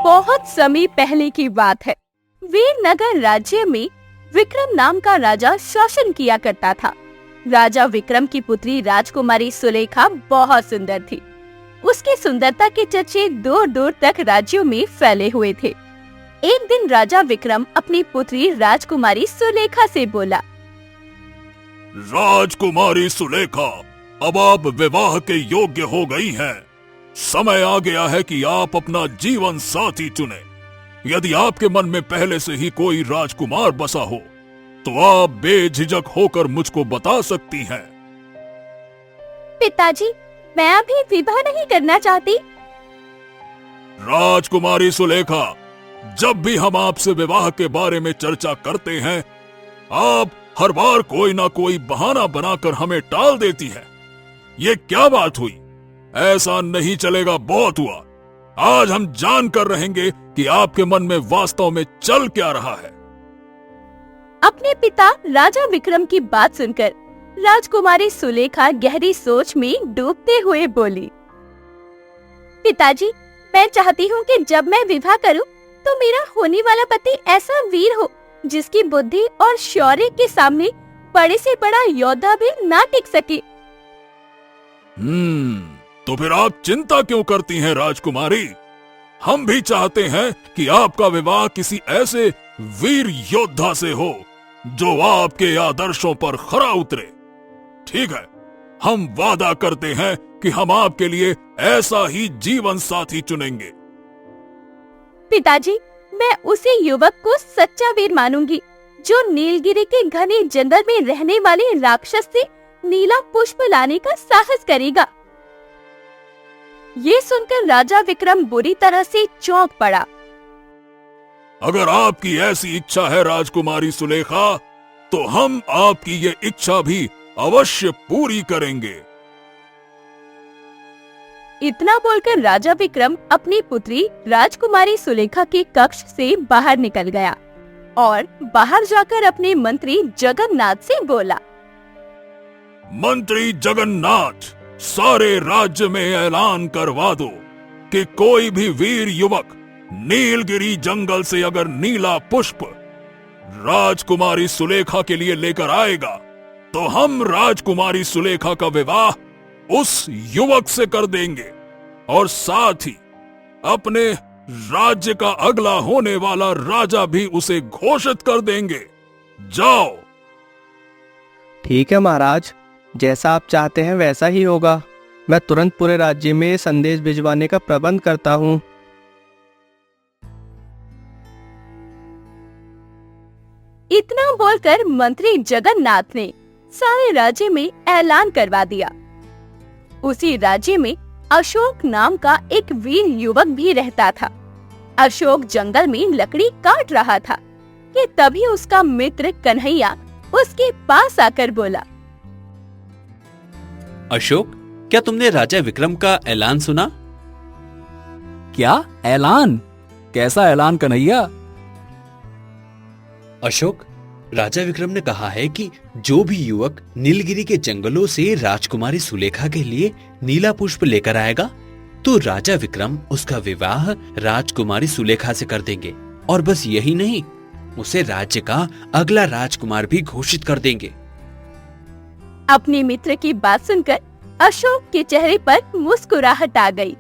बहुत समय पहले की बात है। वीरनगर राज्य में विक्रम नाम का राजा शासन किया करता था। राजा विक्रम की पुत्री राजकुमारी सुलेखा बहुत सुंदर थी। उसकी सुंदरता के चर्चे दूर दूर तक राज्यों में फैले हुए थे। एक दिन राजा विक्रम अपनी पुत्री राजकुमारी सुलेखा से बोला, राजकुमारी सुलेखा, अब आप विवाह के योग्य हो गई हैं। समय आ गया है कि आप अपना जीवन साथी चुने। यदि आपके मन में पहले से ही कोई राजकुमार बसा हो तो आप बेझिझक होकर मुझको बता सकती हैं। पिताजी, मैं अभी विवाह नहीं करना चाहती। राजकुमारी सुलेखा, जब भी हम आपसे विवाह के बारे में चर्चा करते हैं, आप हर बार कोई ना कोई बहाना बनाकर हमें टाल देती है। ये क्या बात हुई? ऐसा नहीं चलेगा, बहुत हुआ। आज हम जान कर रहेंगे कि आपके मन में वास्तव में चल क्या रहा है। अपने पिता राजा विक्रम की बात सुनकर राजकुमारी सुलेखा गहरी सोच में डूबते हुए बोली, पिताजी, मैं चाहती हूँ कि जब मैं विवाह करूँ तो मेरा होने वाला पति ऐसा वीर हो जिसकी बुद्धि और शौर्य के सामने बड़े से बड़ा योद्धा भी ना टिक सके। तो फिर आप चिंता क्यों करती हैं राजकुमारी? हम भी चाहते हैं कि आपका विवाह किसी ऐसे वीर योद्धा से हो जो आपके आदर्शों पर खरा उतरे। ठीक है, हम वादा करते हैं कि हम आपके लिए ऐसा ही जीवन साथी चुनेंगे। पिताजी, मैं उसी युवक को सच्चा वीर मानूंगी जो नीलगिरी के घने जंगल में रहने वाले राक्षस से नीला पुष्प लाने का साहस करेगा। ये सुनकर राजा विक्रम बुरी तरह से चौंक पड़ा। अगर आपकी ऐसी इच्छा है राजकुमारी सुलेखा, तो हम आपकी ये इच्छा भी अवश्य पूरी करेंगे। इतना बोलकर राजा विक्रम अपनी पुत्री राजकुमारी सुलेखा के कक्ष से बाहर निकल गया और बाहर जाकर अपने मंत्री जगन्नाथ से बोला, मंत्री जगन्नाथ, सारे राज्य में ऐलान करवा दो कि कोई भी वीर युवक नीलगिरी जंगल से अगर नीला पुष्प राजकुमारी सुलेखा के लिए लेकर आएगा तो हम राजकुमारी सुलेखा का विवाह उस युवक से कर देंगे और साथ ही अपने राज्य का अगला होने वाला राजा भी उसे घोषित कर देंगे। जाओ। ठीक है महाराज, जैसा आप चाहते हैं वैसा ही होगा। मैं तुरंत पूरे राज्य में संदेश भिजवाने का प्रबंध करता हूँ। इतना बोलकर मंत्री जगन्नाथ ने सारे राज्य में ऐलान करवा दिया। उसी राज्य में अशोक नाम का एक वीर युवक भी रहता था। अशोक जंगल में लकड़ी काट रहा था कि तभी उसका मित्र कन्हैया उसके पास आकर बोला, अशोक, क्या तुमने राजा विक्रम का ऐलान सुना? क्या ऐलान? कैसा ऐलान कन्हैया? अशोक, राजा विक्रम ने कहा है कि जो भी युवक नीलगिरी के जंगलों से राजकुमारी सुलेखा के लिए नीला पुष्प लेकर आएगा तो राजा विक्रम उसका विवाह राजकुमारी सुलेखा से कर देंगे। और बस यही नहीं, उसे राज्य का अगला राजकुमार भी घोषित कर देंगे। अपने मित्र की बात सुनकर अशोक के चेहरे पर मुस्कुराहट आ गई।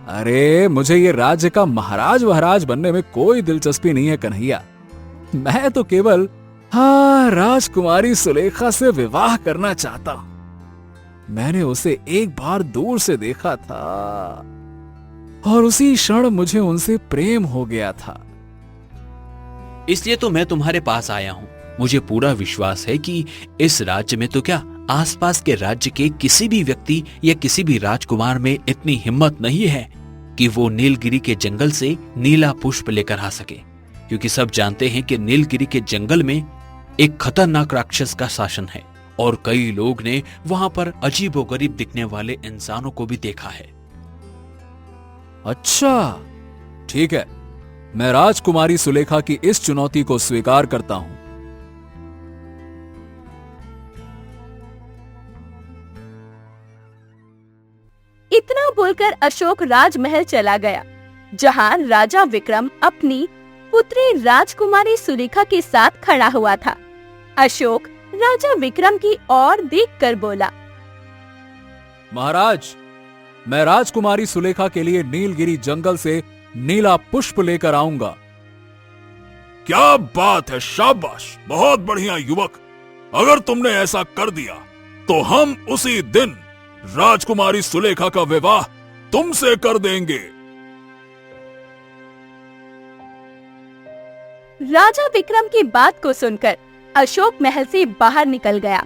अरे, मुझे ये राज्य का महाराज वहराज बनने में कोई दिलचस्पी नहीं है कन्हैया। मैं तो केवल राजकुमारी सुलेखा से विवाह करना चाहता हूं। मैंने उसे एक बार दूर से देखा था और उसी क्षण मुझे उनसे प्रेम हो गया था। इसलिए तो मैं तुम्हारे पास आया हूँ। मुझे पूरा विश्वास है कि इस राज्य में तो क्या, आसपास के राज्य के किसी भी व्यक्ति या किसी भी राजकुमार में इतनी हिम्मत नहीं है कि वो नीलगिरी के जंगल से नीला पुष्प लेकर आ सके, क्योंकि सब जानते हैं कि नीलगिरी के जंगल में एक खतरनाक राक्षस का शासन है और कई लोग ने वहां पर अजीबोगरीब दिखने वाले इंसानों को भी देखा है। अच्छा, ठीक है, मैं राजकुमारी सुलेखा की इस चुनौती को स्वीकार करता हूं। इतना बोलकर अशोक राजमहल चला गया। जहां राजा विक्रम अपनी पुत्री राजकुमारी सुलेखा के साथ खड़ा हुआ था। अशोक राजा विक्रम की ओर देखकर बोला, महाराज, मैं राजकुमारी सुलेखा के लिए नीलगिरी जंगल से नीला पुष्प लेकर आऊंगा। क्या बात है, शाबाश, बहुत बढ़िया युवक। अगर तुमने ऐसा कर दिया तो हम उसी दिन राजकुमारी सुलेखा का विवाह तुमसे कर देंगे। राजा विक्रम की बात को सुनकर अशोक महल से बाहर निकल गया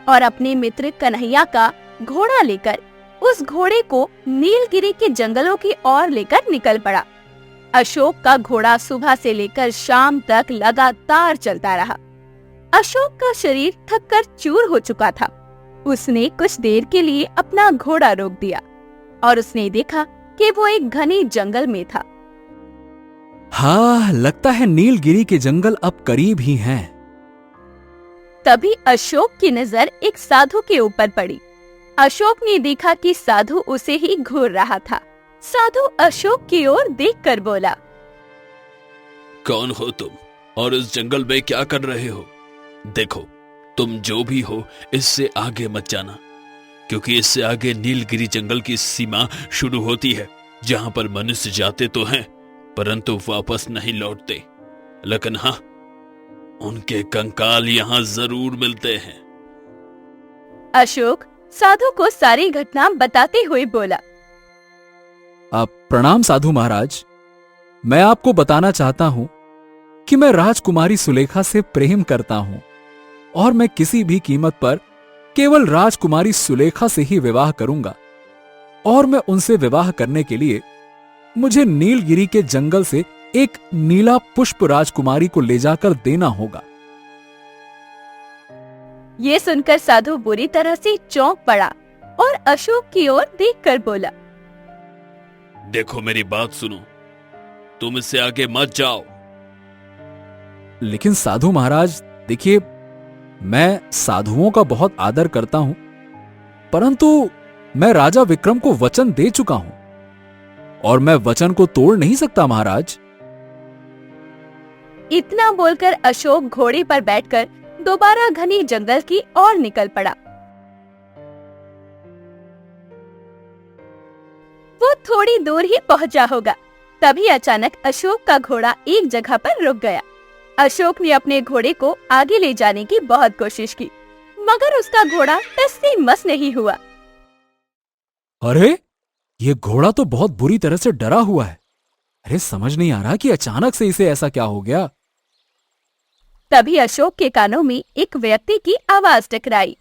और अपने मित्र कन्हैया का घोड़ा लेकर उस घोड़े को नीलगिरी के जंगलों की ओर लेकर निकल पड़ा। अशोक का घोड़ा सुबह से लेकर शाम तक लगातार चलता रहा। अशोक का शरीर थककर चूर हो चुका था। उसने कुछ देर के लिए अपना घोड़ा रोक दिया और उसने देखा कि वो एक घने जंगल में था। हाँ, लगता है नीलगिरी के जंगल अब करीब ही हैं। तभी अशोक की नजर एक साधु के ऊपर पड़ी। अशोक ने देखा कि साधु उसे ही घूर रहा था। साधु अशोक की ओर देखकर बोला, कौन हो तुम और इस जंगल में क्या कर रहे हो? देखो, तुम जो भी हो इससे आगे मत जाना, क्योंकि इससे आगे नीलगिरी जंगल की सीमा शुरू होती है, जहां पर मनुष्य जाते तो हैं परंतु वापस नहीं लौटते, लेकिन हाँ, उनके कंकाल यहाँ जरूर मिलते हैं। अशोक साधु को सारी घटना बताते हुए बोला, प्रणाम साधु महाराज, मैं आपको बताना चाहता हूं कि मैं राजकुमारी सुलेखा से प्रेम करता हूं और मैं किसी भी कीमत पर केवल राजकुमारी सुलेखा से ही विवाह करूंगा, और मैं उनसे विवाह करने के लिए मुझे नीलगिरी के जंगल से एक नीला पुष्प राजकुमारी को ले जाकर देना होगा। ये सुनकर साधु बुरी तरह से चौंक पड़ा और अशोक की ओर देखकर बोला, देखो, मेरी बात सुनो, तुम इससे आगे मत जाओ। लेकिन साधु महाराज, देखिए, मैं साधुओं का बहुत आदर करता हूं, परंतु मैं राजा विक्रम को वचन दे चुका हूं और मैं वचन को तोड़ नहीं सकता महाराज। इतना बोलकर अशोक घोड़े पर बैठकर दोबारा घने जंगल की ओर निकल पड़ा। वो थोड़ी दूर ही पहुंचा होगा, तभी अचानक अशोक का घोड़ा एक जगह पर रुक गया। अशोक ने अपने घोड़े को आगे ले जाने की बहुत कोशिश की, मगर उसका घोड़ा टस से मस नहीं हुआ। अरे, ये घोड़ा तो बहुत बुरी तरह से डरा हुआ है। अरे, समझ नहीं आ रहा कि अचानक से इसे ऐसा क्या हो गया। तभी अशोक के कानों में एक व्यक्ति की आवाज टकराई।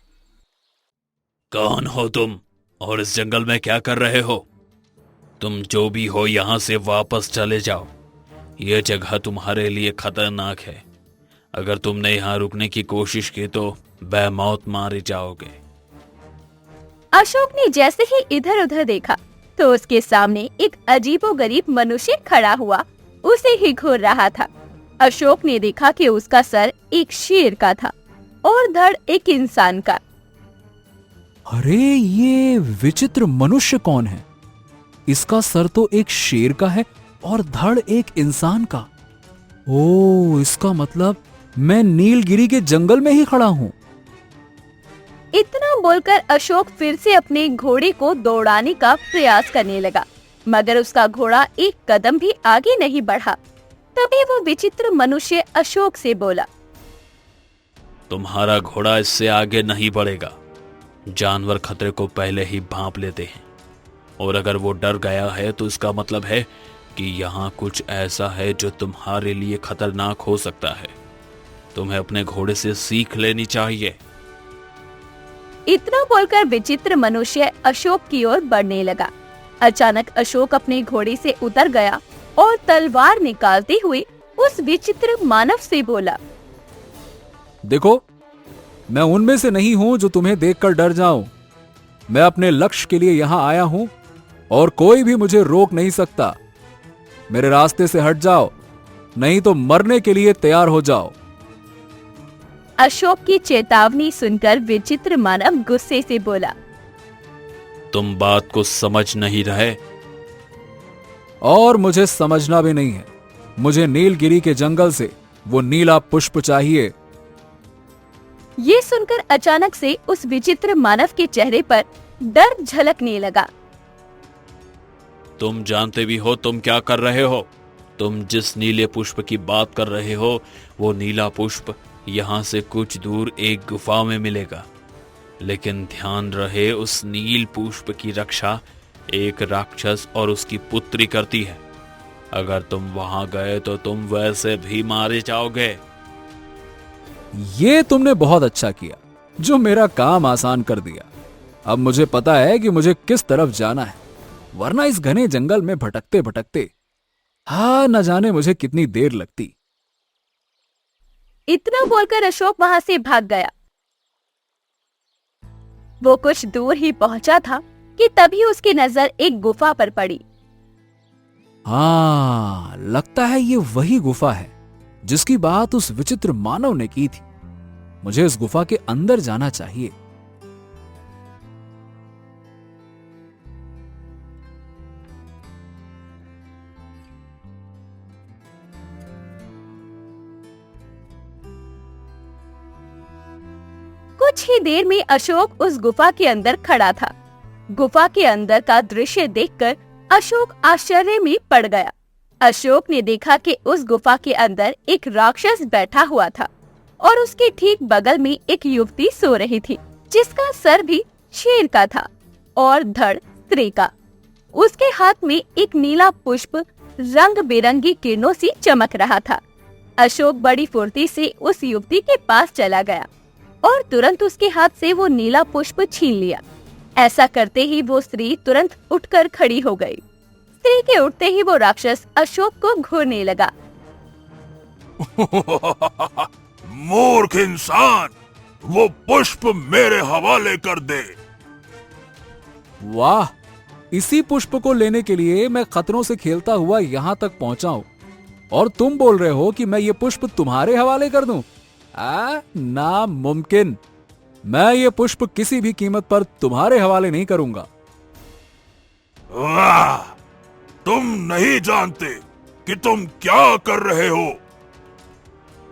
कौन हो तुम और इस जंगल में क्या कर रहे हो? तुम जो भी हो यहाँ से वापस चले जाओ। यह जगह तुम्हारे लिए खतरनाक है। अगर तुमने यहाँ रुकने की कोशिश की तो बेमौत मारे जाओगे। अशोक ने जैसे ही इधर उधर देखा तो उसके सामने एक अजीबोगरीब मनुष्य खड़ा हुआ उसे ही घूर रहा था। अशोक ने देखा कि उसका सर एक शेर का था और धड़ एक इंसान का। अरे, ये विचित्र मनुष्य कौन है? इसका सर तो एक शेर का है और धड़ एक इंसान का। ओह, इसका मतलब मैं नीलगिरी के जंगल में ही खड़ा हूँ। इतना बोलकर अशोक फिर से अपने घोड़े को दौड़ाने का प्रयास करने लगा, मगर उसका घोड़ा एक कदम भी आगे नहीं बढ़ा। तभी वो विचित्र मनुष्य अशोक से बोला, तुम्हारा घोड़ा इससे आगे नहीं बढ़ेगा। जानवर खतरे को पहले ही भांप लेते हैं, और अगर वो डर गया है तो इसका मतलब है कि यहाँ कुछ ऐसा है जो तुम्हारे लिए खतरनाक हो सकता है। तुम्हें अपने घोड़े से सीख लेनी चाहिए। इतना बोलकर विचित्र मनुष्य अशोक की ओर बढ़ने लगा। अचानक अशोक अपने घोड़े से उतर गया और तलवार निकालते हुए उस विचित्र मानव से बोला, देखो, मैं उनमें से नहीं हूं जो तुम्हें देखकर डर जाऊं। मैं अपने लक्ष्य के लिए यहां आया हूं और कोई भी मुझे रोक नहीं सकता। मेरे रास्ते से हट जाओ, नहीं तो मरने के लिए तैयार हो जाओ। अशोक की चेतावनी सुनकर विचित्र मानव गुस्से से बोला, तुम बात को समझ नहीं रहे। और मुझे समझना भी नहीं है। मुझे नीलगिरी के जंगल से वो नीला पुष्प चाहिए। ये सुनकर अचानक से उस विचित्र मानव के चेहरे पर डर झलकने लगा। तुम जानते भी हो तुम क्या कर रहे हो। तुम जिस नीले पुष्प की बात कर रहे हो वो नीला पुष्प यहाँ से कुछ दूर एक गुफा में मिलेगा, लेकिन ध्यान रहे उस नील पुष्प की रक्षा एक राक्षस और उसकी पुत्री करती है। अगर तुम वहां गए तो तुम वैसे भी मारे जाओगे। ये तुमने बहुत अच्छा किया जो मेरा काम आसान कर दिया। अब मुझे पता है कि मुझे किस तरफ जाना है, वरना इस घने जंगल में भटकते भटकते न जाने मुझे कितनी देर लगती। इतना बोलकर अशोक वहां से भाग गया। वो कुछ दूर ही पहुंचा था कि तभी उसकी नजर एक गुफा पर पड़ी। लगता है ये वही गुफा है जिसकी बात उस विचित्र मानव ने की थी। मुझे इस गुफा के अंदर जाना चाहिए। कुछ ही देर में अशोक उस गुफा के अंदर खड़ा था। गुफा के अंदर का दृश्य देखकर अशोक आश्चर्य में पड़ गया। अशोक ने देखा कि उस गुफा के अंदर एक राक्षस बैठा हुआ था और उसके ठीक बगल में एक युवती सो रही थी, जिसका सर भी शेर का था और धड़ स्त्री का। उसके हाथ में एक नीला पुष्प रंग बिरंगी किरणों से चमक रहा था। अशोक बड़ी फुर्ती से उस युवती के पास चला गया और तुरंत उसके हाथ से वो नीला पुष्प छीन लिया। ऐसा करते ही वो स्त्री तुरंत उठकर खड़ी हो गई। स्त्री के उठते ही वो राक्षस अशोक को घूरने लगा। मूर्ख इंसान, वो पुष्प मेरे हवाले कर दे। वाह, इसी पुष्प को लेने के लिए मैं खतरों से खेलता हुआ यहाँ तक पहुँचा हूँ और तुम बोल रहे हो कि मैं ये पुष्प तुम्हारे हवाले कर दूं? नामुमकिन। मैं ये पुष्प किसी भी कीमत पर तुम्हारे हवाले नहीं करूंगा। वाह, तुम नहीं जानते कि तुम क्या कर रहे हो।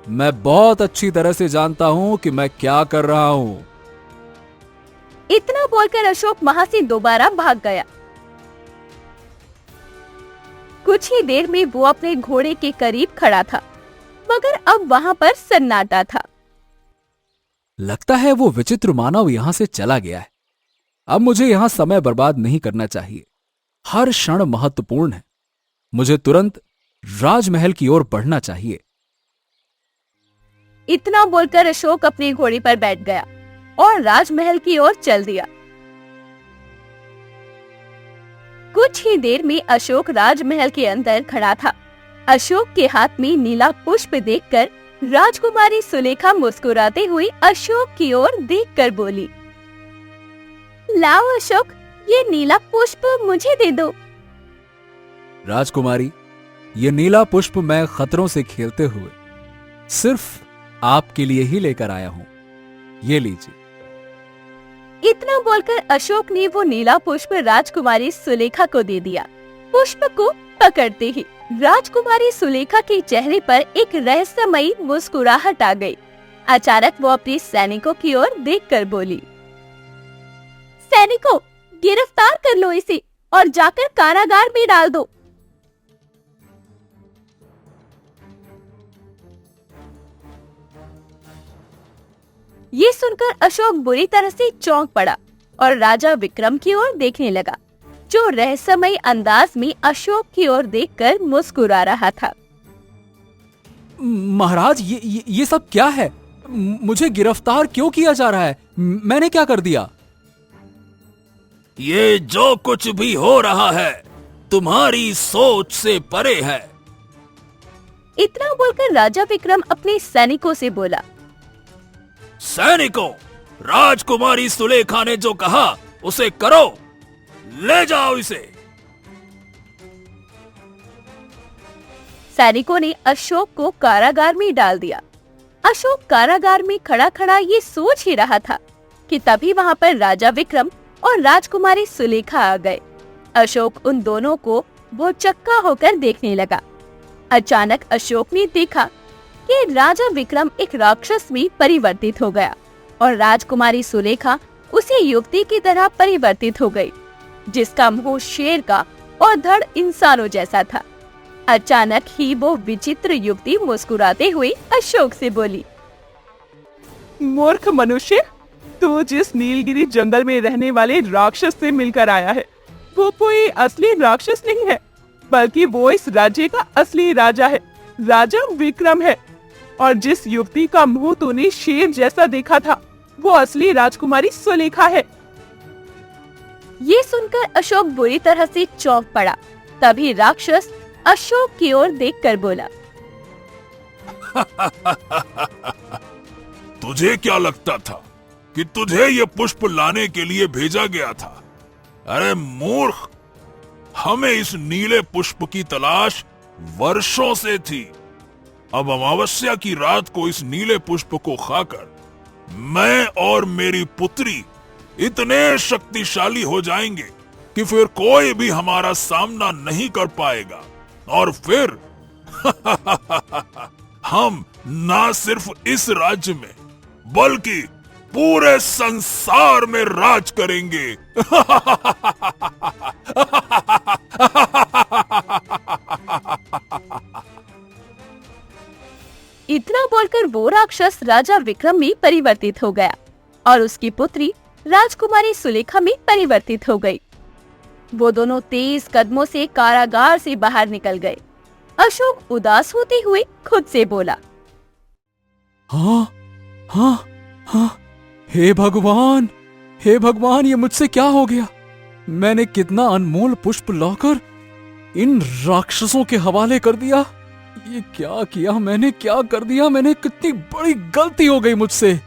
मैं बहुत अच्छी तरह से जानता हूं कि मैं क्या कर रहा हूं। इतना बोलकर अशोक वहां से दोबारा भाग गया। कुछ ही देर में वो अपने घोड़े के करीब खड़ा था, मगर अब वहां पर सन्नाटा था। लगता है वो विचित्र मानव यहां से चला गया है। अब मुझे यहां समय बर्बाद नहीं करना चाहिए। हर क्षण महत्वपूर्ण है। मुझे तुरंत राजमहल की ओर बढ़ना चाहिए। इतना बोलकर अशोक अपने घोड़े पर बैठ गया और राजमहल की ओर चल दिया। कुछ ही देर में अशोक राजमहल के अंदर खड़ा था। अशोक के हाथ में नीला पुष्प देखकर राजकुमारी सुलेखा मुस्कुराते हुए अशोक की ओर देखकर बोली, लाओ अशोक, ये नीला पुष्प मुझे दे दो। राजकुमारी, ये नीला पुष्प मैं खतरों से खेलते हुए सिर्फ आपके लिए ही लेकर आया हूं। ये लीजिए। इतना बोलकर अशोक ने वो नीला पुष्प राजकुमारी सुलेखा को दे दिया। पुष्प को पकड़ते ही राजकुमारी सुलेखा के चेहरे पर एक रहस्यमयी मुस्कुराहट आ गई। अचानक वो अपने सैनिकों की ओर देखकर बोली, सैनिकों, गिरफ्तार कर लो इसे और जाकर कारागार में डाल दो। ये सुनकर अशोक बुरी तरह से चौंक पड़ा और राजा विक्रम की ओर देखने लगा, जो रहस्यमयी अंदाज में अशोक की ओर देखकर मुस्कुरा रहा था। महाराज, ये सब क्या है? मुझे गिरफ्तार क्यों किया जा रहा है? मैंने क्या कर दिया? ये जो कुछ भी हो रहा है तुम्हारी सोच से परे है। इतना बोलकर राजा विक्रम अपने सैनिकों से बोला, सैनिकों, राजकुमारी सुलेखा ने जो कहा उसे करो, ले जाओ इसे। सैनिकों ने अशोक को कारागार में डाल दिया। अशोक कारागार में खड़ा खड़ा ये सोच ही रहा था कि तभी वहां पर राजा विक्रम और राजकुमारी सुलेखा आ गए। अशोक उन दोनों को वो चक्का होकर देखने लगा। अचानक अशोक ने देखा कि राजा विक्रम एक राक्षस में परिवर्तित हो गया और राजकुमारी सुलेखा उसी युवती की तरह परिवर्तित हो गई, जिसका मुंह शेर का और धड़ इंसानों जैसा था। अचानक ही वो विचित्र युवती मुस्कुराते हुए अशोक से बोली, मूर्ख मनुष्य, तू जिस नीलगिरी जंगल में रहने वाले राक्षस से मिलकर आया है, वो कोई असली राक्षस नहीं है, बल्कि वो इस राज्य का असली राजा है, राजा विक्रम है। और जिस युवती का मुंह तूने शेर जैसा देखा था, वो असली राजकुमारी सुलेखा है। ये सुनकर अशोक बुरी तरह से चौंक पड़ा। तभी राक्षस अशोक की ओर देखकर बोला, तुझे क्या लगता था कि तुझे ये पुष्प लाने के लिए भेजा गया था? अरे मूर्ख, हमें इस नीले पुष्प की तलाश वर्षों से थी। अब अमावस्या की रात को इस नीले पुष्प को खाकर मैं और मेरी पुत्री इतने शक्तिशाली हो जाएंगे कि फिर कोई भी हमारा सामना नहीं कर पाएगा। और फिर हम ना सिर्फ इस राज्य में बल्कि पूरे संसार में राज करेंगे। इतना बोलकर वो राक्षस राजा विक्रम में परिवर्तित हो गया और उसकी पुत्री राजकुमारी सुलेखा में परिवर्तित हो गई। वो दोनों तेज कदमों से कारागार से बाहर निकल गए। अशोक उदास होते हुए खुद से बोला, हाँ हाँ हाँ, हे भगवान, हे भगवान, ये मुझसे क्या हो गया? मैंने कितना अनमोल पुष्प लाकर इन राक्षसों के हवाले कर दिया। ये क्या किया मैंने, क्या कर दिया मैंने? कितनी बड़ी गलती हो गई मुझसे।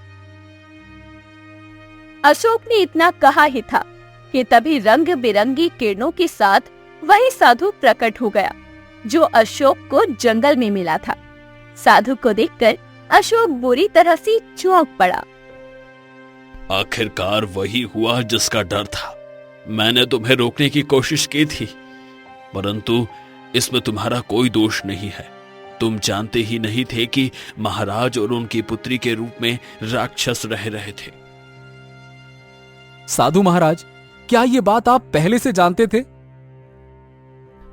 अशोक ने इतना कहा ही था कि तभी रंग बिरंगी किरणों के साथ वही साधु प्रकट हो गया जो अशोक को जंगल में मिला था। साधु को देखकर अशोक बुरी तरह से चौंक पड़ा। आखिरकार वही हुआ जिसका डर था। मैंने तुम्हें रोकने की कोशिश की थी, परंतु इसमें तुम्हारा कोई दोष नहीं है। तुम जानते ही नहीं थे कि महाराज और उनकी पुत्री के रूप में राक्षस रह रहे थे। साधु महाराज, क्या ये बात आप पहले से जानते थे?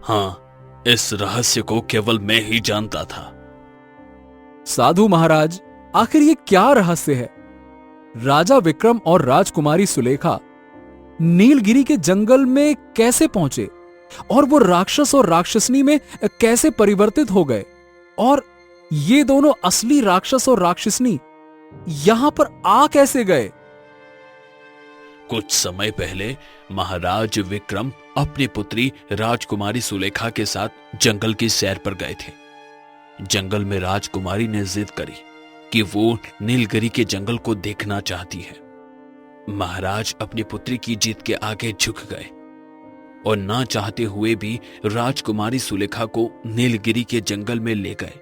हाँ, इस रहस्य को केवल मैं ही जानता था। साधु महाराज, आखिर ये क्या रहस्य है? राजा विक्रम और राजकुमारी सुलेखा नीलगिरी के जंगल में कैसे पहुंचे और वो राक्षस और राक्षसनी में कैसे परिवर्तित हो गए? और ये दोनों असली राक्षस और राक्षसनी यहां पर आ कैसे गए? कुछ समय पहले महाराज विक्रम अपनी पुत्री राजकुमारी सुलेखा के साथ जंगल की सैर पर गए थे। जंगल में राजकुमारी ने जिद करी कि वो नीलगिरी के जंगल को देखना चाहती है। महाराज अपनी पुत्री की जिद के आगे झुक गए और ना चाहते हुए भी राजकुमारी सुलेखा को नीलगिरी के जंगल में ले गए।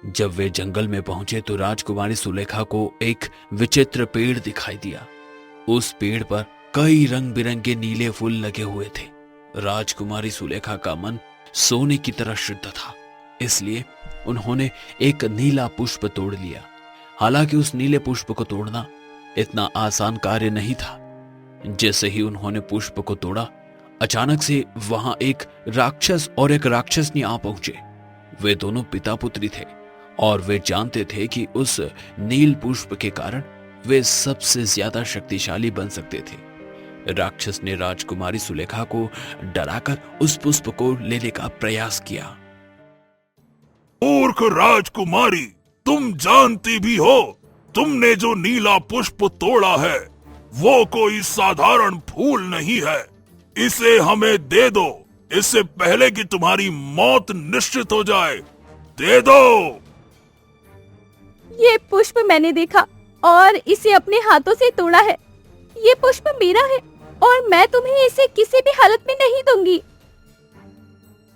जब वे जंगल में पहुंचे तो राजकुमारी सुलेखा को एक विचित्र पेड़ दिखाई दिया। उस पेड़ पर कई रंग बिरंगे नीले फूल लगे हुए थे। राजकुमारी सुलेखा का मन सोने की तरह शुद्ध था, इसलिए उन्होंने एक नीला पुष्प तोड़ लिया। हालांकि उस नीले पुष्प को तोड़ना इतना आसान कार्य नहीं था। जैसे ही उन्होंने पुष्प को तोड़ा, अचानक से वहां एक राक्षस और एक राक्षसनी आ पहुंचे। वे दोनों पिता पुत्री थे और वे जानते थे कि उस नील पुष्प के कारण वे सबसे ज्यादा शक्तिशाली बन सकते थे। राक्षस ने राजकुमारी सुलेखा को डराकर उस पुष्प को लेने का प्रयास किया। मूर्ख राजकुमारी, तुम जानती भी हो तुमने जो नीला पुष्प तोड़ा है वो कोई साधारण फूल नहीं है। इसे हमें दे दो, इससे पहले कि तुम्हारी मौत निश्चित हो जाए। दे दो। ये पुष्प मैंने देखा और इसे अपने हाथों से तोड़ा है। ये पुष्प मेरा है और मैं तुम्हें इसे किसी भी हालत में नहीं दूंगी।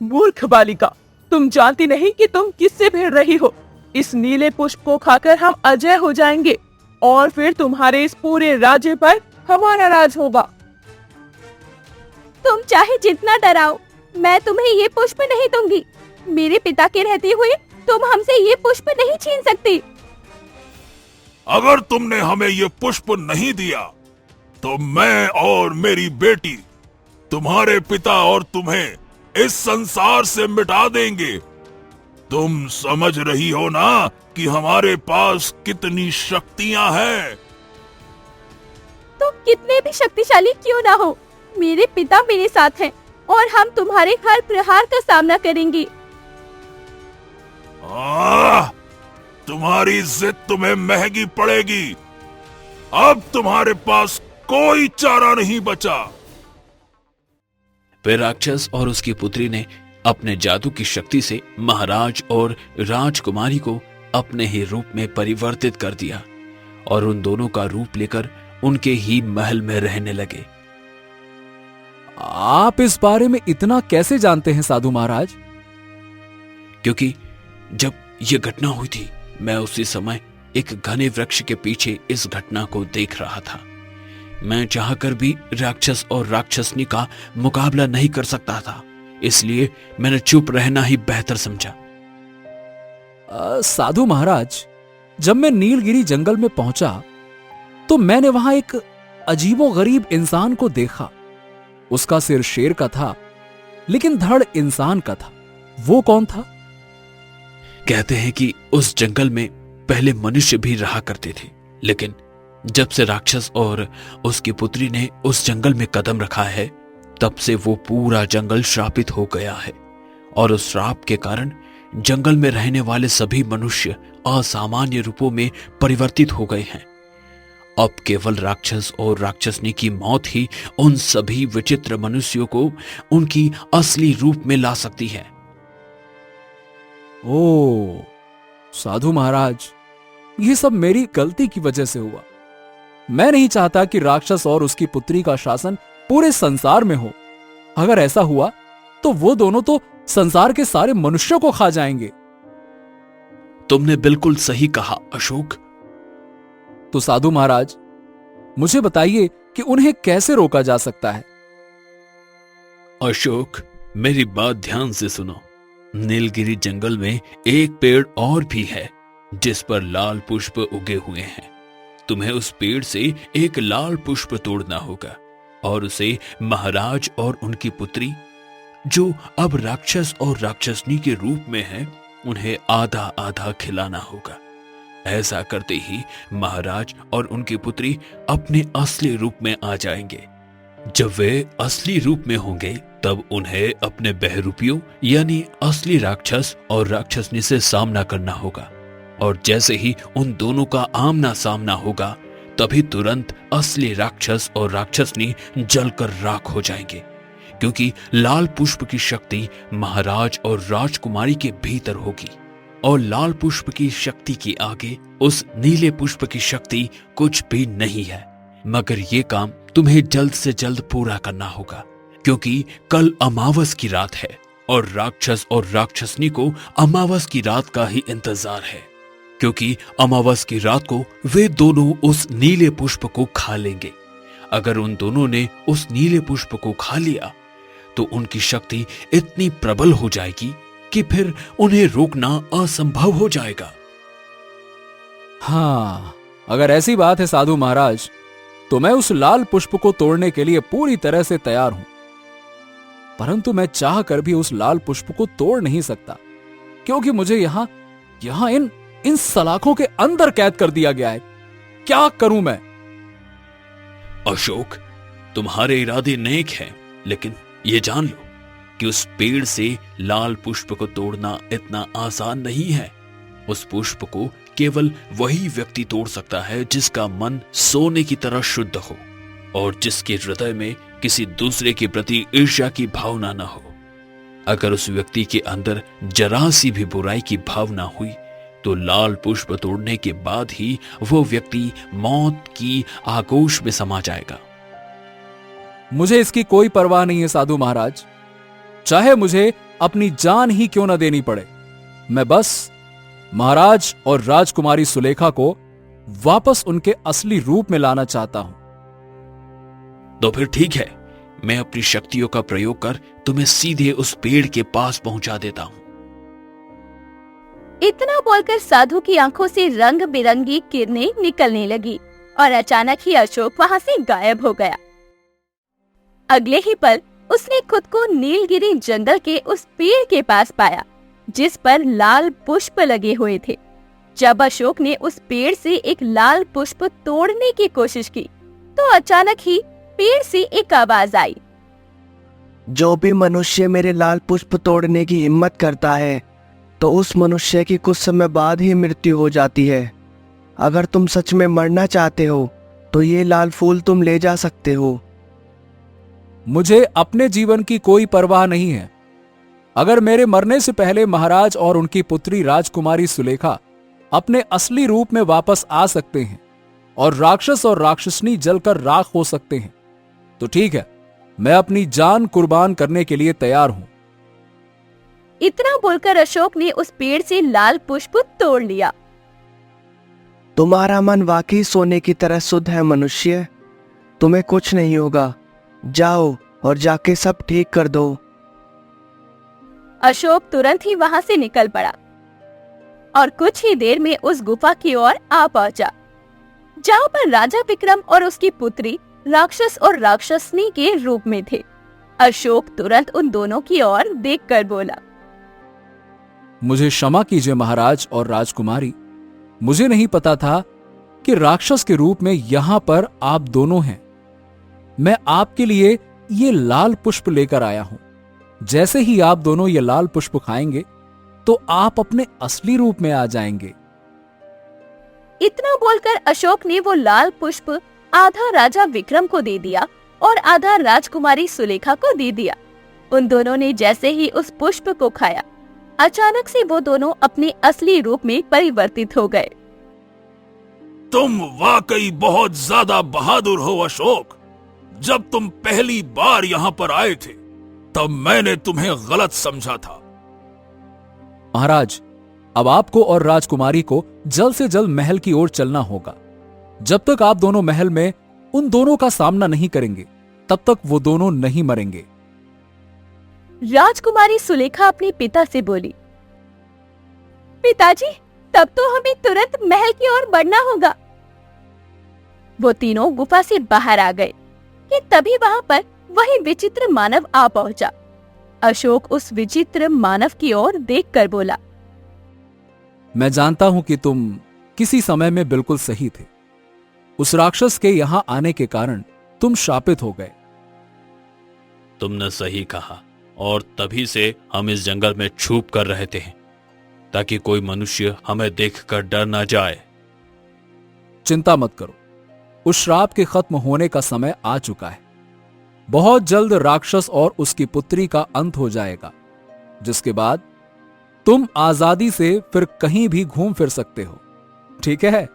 मूर्ख बालिका, तुम जानती नहीं कि तुम किससे भिड़ रही हो। इस नीले पुष्प को खाकर हम अजय हो जाएंगे और फिर तुम्हारे इस पूरे राज्य पर हमारा राज होगा। तुम चाहे जितना डराओ, मैं तुम्हें ये पुष्प नहीं दूंगी। मेरे पिता के रहते हुए तुम हमसे ये पुष्प नहीं छीन सकती। अगर तुमने हमें ये पुष्प नहीं दिया तो मैं और मेरी बेटी तुम्हारे पिता और तुम्हें इस संसार से मिटा देंगे। तुम समझ रही हो ना कि हमारे पास कितनी शक्तियां हैं। तुम कितने भी शक्तिशाली क्यों ना हो, मेरे पिता मेरे साथ हैं और हम तुम्हारे हर प्रहार का सामना करेंगे। तुम्हारी जिद तुम्हें महंगी पड़ेगी। अब तुम्हारे पास कोई चारा नहीं बचा। फिर राक्षस और उसकी पुत्री ने अपने जादू की शक्ति से महाराज और राजकुमारी को अपने ही रूप में परिवर्तित कर दिया और उन दोनों का रूप लेकर उनके ही महल में रहने लगे। आप इस बारे में इतना कैसे जानते हैं साधु महाराज? क्योंकि जब यह घटना हुई थी, मैं उसी समय एक घने वृक्ष के पीछे इस घटना को देख रहा था। मैं चाहकर भी राक्षस और राक्षसनी का मुकाबला नहीं कर सकता था, इसलिए मैंने चुप रहना ही बेहतर समझा। साधु महाराज, जब मैं नीलगिरी जंगल में पहुंचा तो मैंने वहां एक अजीबोगरीब इंसान को देखा। उसका सिर शेर का था, लेकिन धड़ इंसान का था। वो कौन था? कहते हैं कि उस जंगल में पहले मनुष्य भी रहा करते थे, लेकिन जब से राक्षस और उसकी पुत्री ने उस जंगल में कदम रखा है, तब से वो पूरा जंगल श्रापित हो गया है और उस श्राप के कारण जंगल में रहने वाले सभी मनुष्य असामान्य रूपों में परिवर्तित हो गए हैं। अब केवल राक्षस और राक्षसनी की मौत ही उन सभी विचित्र मनुष्यों को उनकी असली रूप में ला सकती है। ओ साधु महाराज, ये सब मेरी गलती की वजह से हुआ। मैं नहीं चाहता कि राक्षस और उसकी पुत्री का शासन पूरे संसार में हो। अगर ऐसा हुआ तो वो दोनों तो संसार के सारे मनुष्यों को खा जाएंगे। तुमने बिल्कुल सही कहा अशोक। तो साधु महाराज, मुझे बताइए कि उन्हें कैसे रोका जा सकता है? अशोक, मेरी बात ध्यान से सुनो। नीलगिरी जंगल में एक पेड़ और भी है जिस पर लाल पुष्प उगे हुए हैं। तुम्हें उस पेड़ से एक लाल पुष्प तोड़ना होगा और उसे महाराज और उनकी पुत्री, जो अब राक्षस और राक्षसनी के रूप में हैं, उन्हें आधा आधा खिलाना होगा। ऐसा करते ही महाराज और उनकी पुत्री अपने असली रूप में आ जाएंगे। जब वे असली रूप में होंगे, तब उन्हें अपने बहरूपियों यानी असली राक्षस और राक्षसनी से सामना करना होगा और जैसे ही उन दोनों का आमना सामना होगा, तभी तुरंत असली राक्षस और राक्षसनी जलकर राख हो जाएंगे, क्योंकि लाल पुष्प की शक्ति महाराज और राजकुमारी के भीतर होगी और लाल पुष्प की शक्ति के आगे उस नीले पुष्प की शक्ति कुछ भी नहीं है। मगर ये काम तुम्हें जल्द से जल्द पूरा करना होगा, क्योंकि कल अमावस की रात है और राक्षस और राक्षसनी को अमावस की रात का ही इंतजार है, क्योंकि अमावस की रात को वे दोनों उस नीले पुष्प को खा लेंगे। अगर उन दोनों ने उस नीले पुष्प को खा लिया तो उनकी शक्ति इतनी प्रबल हो जाएगी कि फिर उन्हें रोकना असंभव हो जाएगा। हाँ, अगर ऐसी बात है साधु महाराज, तो मैं उस लाल पुष्प को तोड़ने के लिए पूरी तरह से तैयार हूं। परंतु मैं चाह कर भी उस लाल पुष्प को तोड़ नहीं सकता, क्योंकि मुझे यहां इन सलाखों के अंदर कैद कर दिया गया है। क्या करूं मैं? अशोक, तुम्हारे इरादे नेक हैं, लेकिन ये जान लो कि उस पेड़ से लाल पुष्प को तोड़ना इतना आसान नहीं है। उस पुष्प को केवल वही व्यक्ति तोड़ सकता है जिसका मन सोने की तरह शुद्ध हो और जिसके हृदय में किसी दूसरे के प्रति ईर्ष्या की भावना न हो। अगर उस व्यक्ति के अंदर जरा सी भी बुराई की भावना हुई तो लाल पुष्प तोड़ने के बाद ही वो व्यक्ति मौत की आगोश में समा जाएगा। मुझे इसकी कोई परवाह नहीं है साधु महाराज, चाहे मुझे अपनी जान ही क्यों न देनी पड़े। मैं बस महाराज और राजकुमारी सुलेखा को वापस उनके असली रूप में लाना चाहता हूं। तो फिर ठीक है, मैं अपनी शक्तियों का प्रयोग कर तुम्हें सीधे उस पेड़ के पास पहुंचा देता हूं। इतना बोलकर साधु की आंखों से रंग बिरंगी किरणें निकलने लगी और अचानक ही अशोक वहां से गायब हो गया। अगले ही पल उसने खुद को नीलगिरी जंगल के उस पेड़ के पास पाया जिस पर लाल पुष्प लगे हुए थे। जब अशोक ने उस पेड़ से एक लाल पुष्प तोड़ने की कोशिश की तो अचानक ही पेड़ से एक आवाज आई। जो भी मनुष्य मेरे लाल पुष्प तोड़ने की हिम्मत करता है तो उस मनुष्य की कुछ समय बाद ही मृत्यु हो जाती है। अगर तुम सच में मरना चाहते हो तो ये लाल फूल तुम ले जा सकते हो। मुझे अपने जीवन की कोई परवाह नहीं है। अगर मेरे मरने से पहले महाराज और उनकी पुत्री राजकुमारी सुलेखा अपने असली रूप में वापस आ सकते हैं और राक्षस और राक्षसनी जलकर राख हो सकते हैं तो ठीक है, मैं अपनी जान कुर्बान करने के लिए तैयार हूं। इतना बोलकर अशोक ने उस पेड़ से लाल पुष्प तोड़ लिया। तुम्हारा मन वाकई सोने की तरह शुद्ध है मनुष्य, तुम्हें कुछ नहीं होगा। जाओ और जाके सब ठीक कर दो। अशोक तुरंत ही वहां से निकल पड़ा और कुछ ही देर में उस गुफा की ओर आ पहुंचा जहां पर राजा विक्रम और उसकी पुत्री राक्षस और राक्षसनी के रूप में थे। अशोक तुरंत उन दोनों की ओर देखकर बोला, मुझे क्षमा कीजिए महाराज और राजकुमारी, मुझे नहीं पता था कि राक्षस के रूप में यहां पर आप दोनों हैं। मैं आपके लिए ये लाल पुष्प लेकर आया हूं। जैसे ही आप दोनों ये लाल पुष्प खाएंगे तो आप अपने असली रूप में आ जाएंगे। इतना बोलकर अशोक ने वो लाल पुष्प आधा राजा विक्रम को दे दिया और आधा राजकुमारी सुलेखा को दे दिया। उन दोनों ने जैसे ही उस पुष्प को खाया अचानक से वो दोनों अपने असली रूप में परिवर्तित हो गए। तुम वाकई बहुत ज्यादा बहादुर हो अशोक। जब तुम पहली बार यहाँ पर आए थे तब मैंने तुम्हें गलत समझा था। महाराज, अब आपको और राजकुमारी को जल्द से जल्द महल की ओर चलना होगा। जब तक आप दोनों महल में उन दोनों का सामना नहीं करेंगे तब तक वो दोनों नहीं मरेंगे। राजकुमारी सुलेखा अपने पिता से बोली, पिताजी, तब तो हमें तुरंत महल की ओर बढ़ना होगा। वो तीनों गुफा से बाहर आ गए कि तभी वहां पर वही विचित्र मानव आ पहुंचा। अशोक उस विचित्र मानव की ओर देखकर बोला, मैं जानता हूं कि तुम किसी समय में बिल्कुल सही थे। उस राक्षस के यहां आने के कारण तुम शापित हो गए। तुमने सही कहा और तभी से हम इस जंगल में छुप कर रहते हैं ताकि कोई मनुष्य हमें देखकर डर ना जाए। चिंता मत करो, उस श्राप के खत्म होने का समय आ चुका है। बहुत जल्द राक्षस और उसकी पुत्री का अंत हो जाएगा, जिसके बाद तुम आजादी से फिर कहीं भी घूम फिर सकते हो। ठीक है?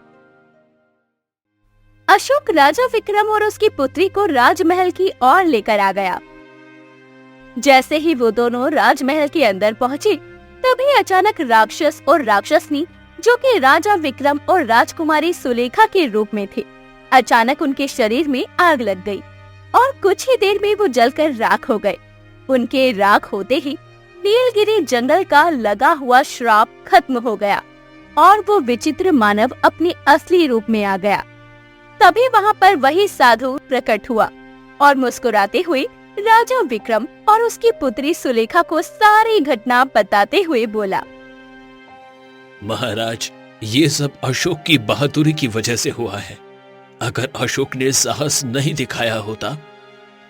अशोक राजा विक्रम और उसकी पुत्री को राजमहल की ओर लेकर आ गया। जैसे ही वो दोनों राजमहल के अंदर पहुंचे तभी अचानक राक्षस और राक्षसनी, जो कि राजा विक्रम और राजकुमारी सुलेखा के रूप में थे, अचानक उनके शरीर में आग लग गई और कुछ ही देर में वो जलकर राख हो गए। उनके राख होते ही नीलगिरी जंगल का लगा हुआ श्राप खत्म हो गया और वो विचित्र मानव अपने असली रूप में आ गया। तभी वहाँ पर वही साधु प्रकट हुआ और मुस्कुराते हुए राजा विक्रम और उसकी पुत्री सुलेखा को सारी घटना बताते हुए बोला, महाराज, ये सब अशोक की बहादुरी की वजह से हुआ है। अगर अशोक ने साहस नहीं दिखाया होता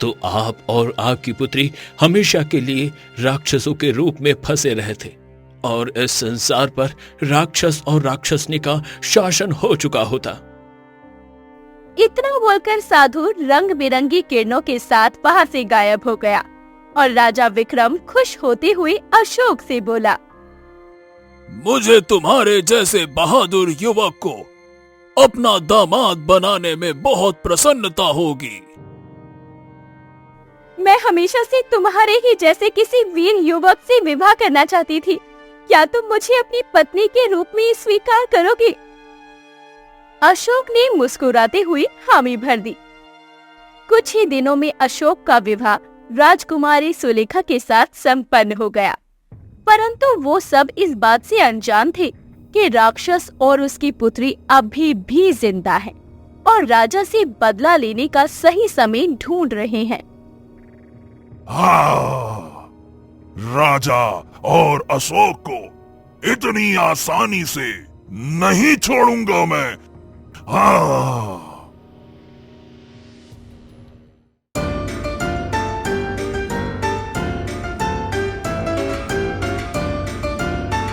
तो आप और आपकी पुत्री हमेशा के लिए राक्षसों के रूप में फंसे रहते और इस संसार पर राक्षस और राक्षसनी का शासन हो चुका होता। इतना बोलकर साधु रंग बिरंगी किरणों के साथ वहाँ से गायब हो गया और राजा विक्रम खुश होते हुए अशोक से बोला, मुझे तुम्हारे जैसे बहादुर युवक को अपना दामाद बनाने में बहुत प्रसन्नता होगी। मैं हमेशा से तुम्हारे ही जैसे किसी वीर युवक से विवाह करना चाहती थी। क्या तुम मुझे अपनी पत्नी के रूप में स्वीकार करोगे? अशोक ने मुस्कुराते हुए हामी भर दी। कुछ ही दिनों में अशोक का विवाह राजकुमारी सुलेखा के साथ संपन्न हो गया। परंतु वो सब इस बात से अनजान थे कि राक्षस और उसकी पुत्री अभी भी जिंदा है और राजा से बदला लेने का सही समय ढूंढ रहे हैं। हाँ, राजा और अशोक को इतनी आसानी से नहीं छोड़ूंगा मैं। हाँ।